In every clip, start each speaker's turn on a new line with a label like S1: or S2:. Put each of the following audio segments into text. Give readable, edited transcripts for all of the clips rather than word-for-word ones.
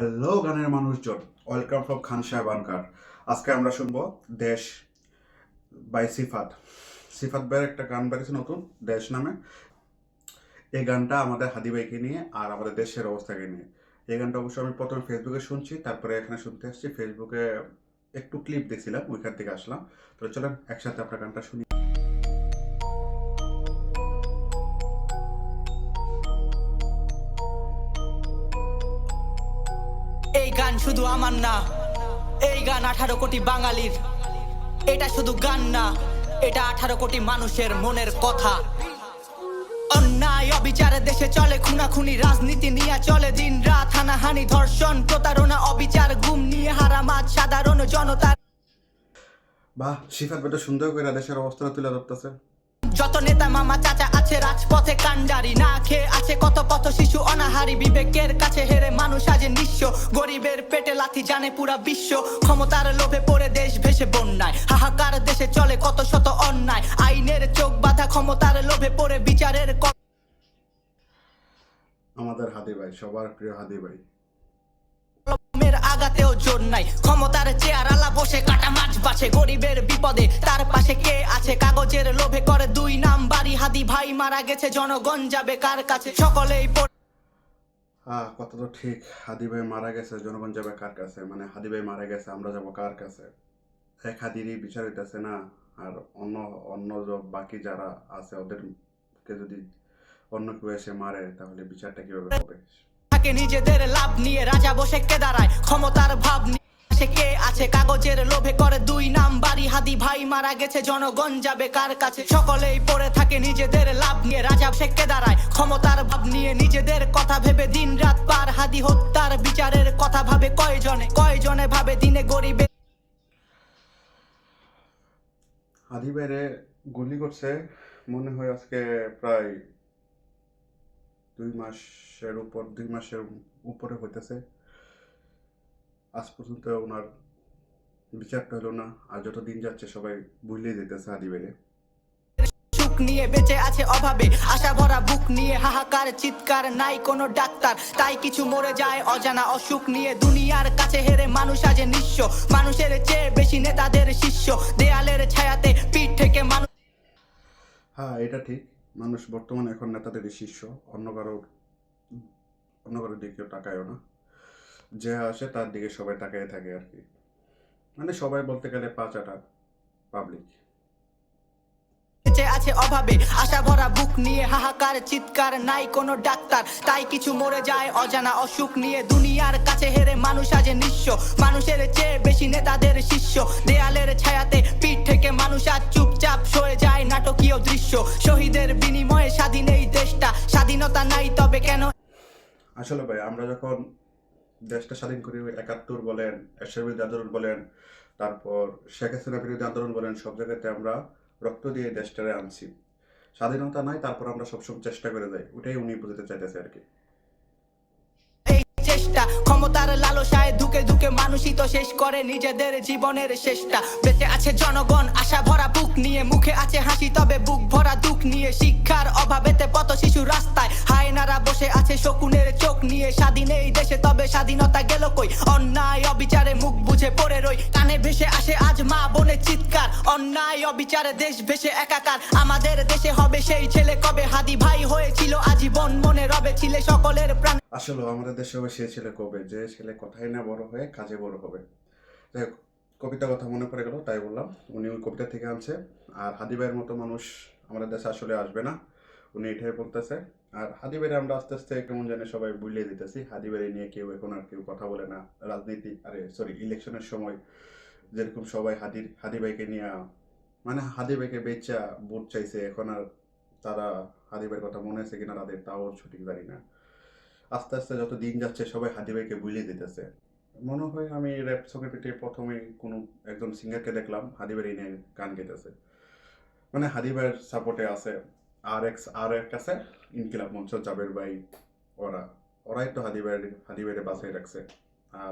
S1: Hello গানের মানুষজন, welcome from খান সাহেব আনকার। আজকে আমরা শুনবো দেশ বাই সিফাত। সিফাত ভাইয়ের একটা গান বেরিয়েছে নতুন, দেশ নামে। এই গানটা আমাদের হাদি ভাইকে নিয়ে আর আমাদের দেশের অবস্থাকে নিয়ে। এই গানটা অবশ্য আমি প্রথমে ফেসবুকে শুনছি, তারপরে এখানে শুনতে আসছি। ফেসবুকে একটু ক্লিপ দেখছিলাম, ওইখান থেকে আসলাম। তো চলেন একসাথে আপনার গানটা শুনি।
S2: এই গান শুধু আমার না, এই গান 18 কোটি বাঙালির। এটা শুধু গান না, এটা 18 কোটি মানুষের মনের কথা। অন্যায় অবিচারে দেশে চলে খুনাখুনি, রাজনীতি নিয়ে চলে দিন রাত হানাহানি, ধর্ষণ প্রতারণা অবিচার, গুম নিয়ে হারামাত সাধারণ জনতার।
S1: বাহ, সিফাত ভাই তো সুন্দর করে দেশের অবস্থাটা তুলে ধরতেছে।
S2: যত নেতা মামা চাচা আছে রাজপথে কান্ডারি, না খেয়ে আছে কত পথ শিশু অনাহারি, বিবেকের কাছে হেরে মানুষ আজ নিঃস্ব, গরিবের পেটে লাথি জানে পুরা বিশ্ব, ক্ষমতার লোভে পড়ে দেশ ভেসে বন্যায়, হাহাকার দেশে চলে কত শত অন্যায়, আইনের চোখ বাঁধা ক্ষমতার লোভে পড়ে বিচারের
S1: আমাদের হাদি ভাই, সবার প্রিয় হাদি ভাই।
S2: আগাতেও জোর নাই, ক্ষমতার চেয়ার আলা বসে কাটা মাছ বাছে, গরিবের বিপদে তার পাশে কে আছে, কাগজের লোভে করে দুই নাম বাড়ি, হাদি ভাই মারা গেছে জনগণ যাবে কার কাছে, সকলেই
S1: হ্যাঁ, কথা তো ঠিক। হাদি ভাই মারা গেছে, জনগণ যাবে কার কাছে? মানে হাদি ভাই মারা গেছে, আমরা যাবো কার কাছে? এক হাদিরই বিচার হইতেছে না। আর অন্য অন্য বাকি যারা আছে ওদেরকে যদি অন্য কেউ এসে মারে, তাহলে বিচারটা কিভাবে হবে?
S2: থাকে নিজেদের লাভ নিয়ে, রাজা বসে কে দাঁড়ায় ক্ষমতার ভাব নিয়ে, কে আছে কাগজের লোভে করে দুই নাম বাড়ি, হাদি ভাই মারা গেছে জনগণ যাবে কার কাছে, সকলেই পড়ে থাকে নিজেদের লাভ নিয়ে, রাজা বসে কে দাঁড়ায় ক্ষমতার ভাব নিয়ে, নিজেদের কথা ভেবে দিন রাত পার, হাদি হত্যার বিচারের কথা ভাবে কয়জনে ভাবে দিনে গরিবে।
S1: হাদি ভাইরে গুলি করছে মনে হয় আজকে প্রায় 2 মাসের উপরে হইতেছে। আজ পর্যন্ত ওনার বিচারটা হলো না। আর যত দিন যাচ্ছে সবাই ভুলেই যেতেছে হাদি ভাইরে।
S2: সুখ নিয়ে বেঁচে আছে অভাবে, আশা ভরা বুক নিয়ে হাহাকার চিৎকার, নাই কোনো ডাক্তার তাই কিছু মরে যায় অজানা অসুখ নিয়ে, দুনিয়ার কাছে হেরে মানুষ আজ নিঃস্ব, মানুষের চেয়ে বেশি নেতাদের শিষ্য, দেয়ালের ছায়াতে পিঠ থেকে মানুষ।
S1: হ্যাঁ, এটা ঠিক। মানুষ বর্তমানে এখন নেতাদের শিষ্য, অন্য কারোর দিকে তাকায়ও না। যে আসে তার দিকে সবাই তাকায় থাকে আর কি। মানে সবাই বলতে গেলে পাঁচাটা পাবলিক।
S2: বেঁচে আছে অভাবে, আশা ভরা বুক নিয়ে হাহাকার চিৎকার, নাই কোনো ডাক্তার তাই কিছু মরে যায় অজানা অসুখ নিয়ে, দুনিয়ার কাছে হেরে মানুষ আজ নিঃস্ব, মানুষের চেয়ে বেশি নেতাদের শিষ্য, দেয়ালের ছায়াতে পিঠ থেকে মানুষ আজ চুপচাপ সয়ে যায় নাটকীয় দৃশ্য, শহীদের বিনিময়ে স্বাধীন এই দেশটা, স্বাধীনতা নাই তবে কেন?
S1: আসলে ভাই, আমরা যখন দেশটা স্বাধীন করি, 71 বলেন, এরশাদ বিরোধী আন্দোলন বলেন, তারপর শেখ হাসিনা বিরোধী আন্দোলন বলেন, সব জায়গাতে আমরা রক্ত দিয়ে দেশটারে আনছি। স্বাধীনতা নাই, তারপর আমরা সবসময় চেষ্টা করে যাই। ওটাই উনি বুঝতে চাইতেছে আর কি।
S2: এই চেষ্টা ক্ষমতার লালসায় ধুকে ধুকে মানুষই তো শেষ করে নিজেদের জীবনের শেষটা, বেঁচে আছে জনগণ আশা ভরা বুক নিয়ে, মুখে আছে হাসি তবে বুক ভরা দুঃখ নিয়ে, শিক্ষার অভাবেতে পথ শিশু রাস্তায়, হায়নারা বসে আছে শকুনের চোখ নিয়ে, স্বাধীন এই দেশে তবে স্বাধীনতা গেল কই, অন্যায় অবিচারে মুখ বুঝে পড়ে রই, কানে ভেসে আসে আজ মা বোনের চিৎকার, অন্যায় অবিচারে দেশ ভেসে একাকার, আমাদের দেশে হবে সেই ছেলে কবে, হাদি ভাই হয়েছিল আজীবন মনে রবে ছিলে সকলের প্রাণ।
S1: আসলে আমাদের দেশে হবে সে ছেলে কবে, যে ছেলে কথাই না বড় হয়ে কাজে বড় হবে। যাই হোক, কবিতার কথা মনে পড়ে গেল তাই বললাম। উনি ওই কবিতা থেকে আনছে। আর হাদি ভাইয়ের মতো মানুষ আমাদের দেশে আসলে আসবে না, উনি এটাই বলতেছে। আর হাদি ভাইরে আমরা আস্তে আস্তে কেমন জানি সবাই বুঝিয়ে দিতেছি। হাদি ভাইরে নিয়ে কেউ এখন আর কেউ কথা বলে না। রাজনীতি ইলেকশনের সময় যেরকম সবাই হাদি ভাইকে নিয়ে, মানে হাদি ভাইকে বেচা ভোট চাইছে, এখন আর তারা হাদি ভাইয়ের কথা মনে আছে কিনা তাদের তাও সঠিক জানি না। আস্তে আস্তে যত দিন যাচ্ছে সবাই হাদি ভাইকে ভুলিয়ে দিতেছে। মনে হয় আমি র্যাপ সঙ্গের পিঠে প্রথমে কোনো একজন সিঙ্গারকে দেখলাম হাদি ভাই নিয়ে গান গেতেছে। মানে হাদি ভাইয়ের সাপোর্টে আছে আর এক আছে ইনকিলাব মঞ্চ, জাবের ভাই, ওরাই তো হাদি ভাইয়ের বাসায় রাখছে। আর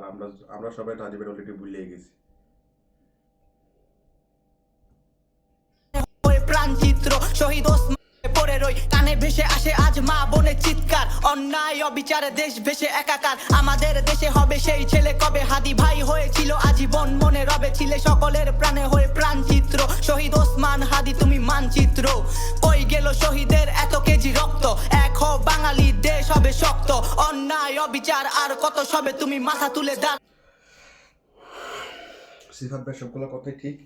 S1: আমরা সবাই তো হাদি ভাই অলরেডি ভুলিয়ে গেছি।
S2: প্রাণচিত্র শহীদ ওসমান পড়ে বেরোয়, কানে ভেসে আসে আজ মা বোনের চিৎকার। অন্যায় অবিচারে দেশ ভেসে একাকার, আমাদের দেশে হবে সেই ছেলে কবে? হাদি ভাই হয়েছিল আজীবন মনে রবে, ছিলে সকলের প্রাণে হয়ে প্রাণচিত্র। শহীদ ওসমান হাদি তুমি মানচিত্র, কই গেল শহীদের এত কেজি রক্ত? এক হও বাঙালি, দেশ হবে শক্ত। অন্যায় অবিচার আর কত সবে, তুমি মাথা তুলে দাঁড়।
S1: সিফাত ভাই সবগুলো কথাই ঠিক।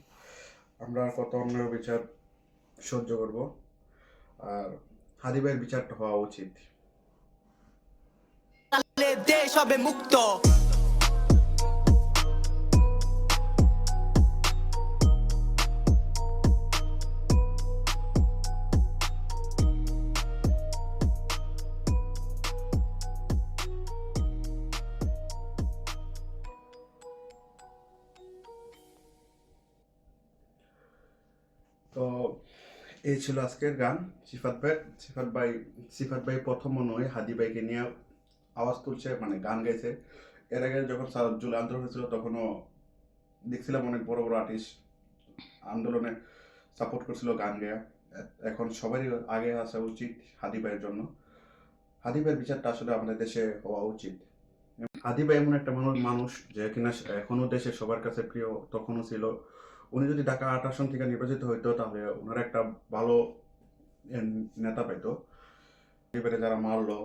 S1: আমরা আর কত অন্যায় বিচার সহ্য করব, আর হাদি ভাইয়ের বিচারটা হওয়া উচিত।
S2: দেশ হবে মুক্ত।
S1: তো এই ছিল আজকের গান। সিফাত ভাই প্রথম মনে হয় হাদি ভাইকে নিয়ে আওয়াজ তুলছে, মানে গান গাইছে। এর আগে যখন জুলাই আন্দোলন হয়েছিল তখনও দেখছিলাম অনেক বড় বড় আর্টিস্ট আন্দোলনে সাপোর্ট করছিল গান গেয়া। এখন সবারই আগে আসা উচিত হাদি ভাইয়ের জন্য। হাদি ভাইয়ের বিচারটা আসলে আমাদের দেশে হওয়া উচিত। হাদি ভাই এমন একটা মানুষ যে কিনা এখনো দেশে সবার কাছে প্রিয়, তখনও ছিল। উনি যদি ঢাকা ৮ আসন থেকে নির্বাচিত হইতো তাহলে ওনারা একটা ভালো নেতা পাইতো। এবারে যারা মারলো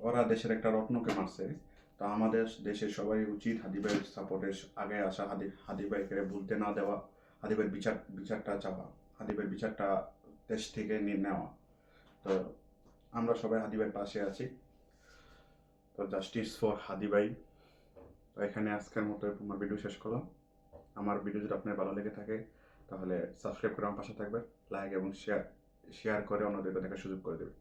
S1: ওরা দেশের একটা রত্নকে মারছে। তা আমাদের দেশের সবারই উচিত হাদি ভাইয়ের সাপোর্টের আগে আসা, হাদি ভাইকে ভুলতে না দেওয়া, হাদি ভাইয়ের বিচারটা চাওয়া, হাদি ভাইয়ের বিচারটা দেশ থেকে নেওয়া। তো আমরা সবাই হাদি ভাইয়ের পাশে আছি। তো জাস্টিস ফর হাদি ভাই। তো এখানে আজকের মতো আমার ভিডিও শেষ করলাম। আমার ভিডিও যদি আপনার ভালো লেগে থাকে তাহলে সাবস্ক্রাইব করে আমার পাশে থাকবেন, লাইক এবং শেয়ার করে অন্যদেরকে দেখার সুযোগ করে দেবেন।